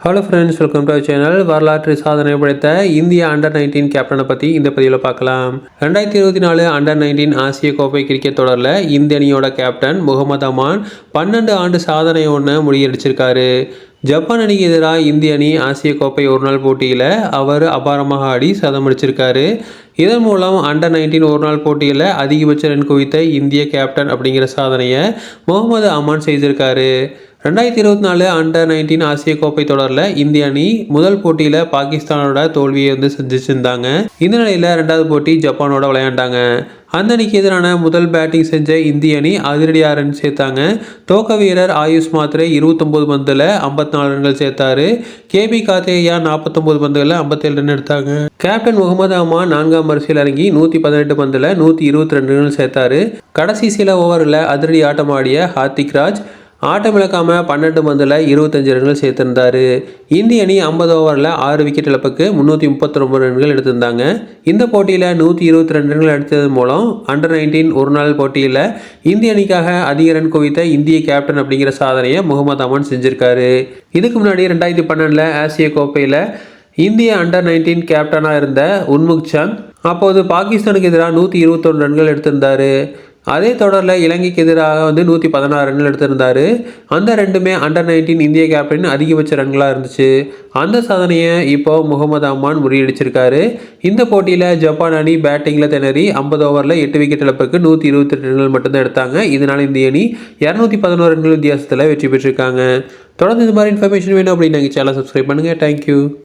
Hello friends, welcome to our channel. வரலாற்று சாதனை படைத்த இந்திய அண்டர்-19 கேப்டனை பற்றி இந்த பதிவில் பார்க்கலாம். 2024 அண்டர்-19 ஆசிய கோப்பை கிரிக்கெட் தொடரில் இந்திய அணியோட கேப்டன் முகமது அமான் 12 ஆண்டு சாதனை ஒன்று முறியடிச்சிருக்காரு. ஜப்பான் அணிக்கு எதிராக இந்திய அணி ஆசிய கோப்பை ஒருநாள் போட்டியில் அவர் அபாரமாக ஆடி சதம் அடிச்சிருக்காரு. இதன் மூலம் அண்டர்-19 ஒருநாள் போட்டியில் அதிகபட்ச ரன் குவித்த இந்திய கேப்டன் அப்படிங்கிற சாதனையை முகமது அமான் செய்திருக்காரு. 2024 அண்டர்-19 ஆசிய கோப்பை தொடரில் இந்திய அணி முதல் போட்டியில் பாகிஸ்தானோட தோல்வியை சந்திச்சிருந்தாங்க. இந்த நிலையில் ரெண்டாவது போட்டி ஜப்பானோட விளையாண்டாங்க. அந்த அணிக்கு எதிரான முதல் பேட்டிங் செஞ்ச இந்திய அணி அதிரடியாக ரன் சேர்த்தாங்க. துவக்க வீரர் ஆயுஷ் மாத்ரே 29 பந்தில் 54 ரன்கள் சேர்த்தாரு. கேபி கார்த்திகேயா 49 பந்துகளில் 57 ரன் எடுத்தாங்க. கேப்டன் முகமது அமான் 4ஆம் வரிசையில் இறங்கி 118 பந்தில் 122 ரன்கள் சேர்த்தாரு. கடைசி சில ஓவரில் அதிரடி ஆட்டம் ஆடிய ஹார்திக் ராஜ் ஆட்டம் இழக்காமல் 12 பந்தில் 25 ரன்கள் சேர்த்திருந்தார். இந்திய அணி 50 ஓவரில் 6 விக்கெட் இழப்புக்கு 339 ரன்கள் எடுத்திருந்தாங்க. இந்த போட்டியில் 122 ரன்கள் எடுத்ததன் மூலம் அண்டர்-19 ஒருநாள் போட்டியில் இந்திய அணிக்காக அதிக ரன் குவித்த இந்திய கேப்டன் அப்படிங்கிற சாதனையை முகமது அமான் செஞ்சிருக்காரு. இதுக்கு முன்னாடி 2012 ஆசிய கோப்பையில் இந்திய அண்டர்-19 கேப்டனாக இருந்த உன்முக் சந்த் அப்போது பாகிஸ்தானுக்கு எதிராக 121 ரன்கள் எடுத்திருந்தார். அதே தொடரில் இலங்கைக்கு எதிராக 116 ரன்கள் எடுத்திருந்தார். அந்த ரெண்டுமே அண்டர்-19 இந்திய கேப்டன் அதிகபட்ச ரன்களாக இருந்துச்சு. அந்த சாதனையை இப்போ முகமது அமான் முறியடிச்சிருக்காரு. இந்த போட்டியில் ஜப்பான் அணி பேட்டிங்கில் திணறி 50 ஓவரில் 8 விக்கெட் இழப்புக்கு 128 ரன்கள் மட்டும்தான் எடுத்தாங்க. இதனால் இந்திய அணி 211 ரன்கள் வித்தியாசத்தில் வெற்றி பெற்றிருக்காங்க. தொடர்ந்து இந்த மாதிரி இன்ஃபர்மேஷன் வேணும் அப்படின்னு எங்கள் சேனலை சப்ஸ்கிரைப் பண்ணுங்கள். தேங்க்யூ.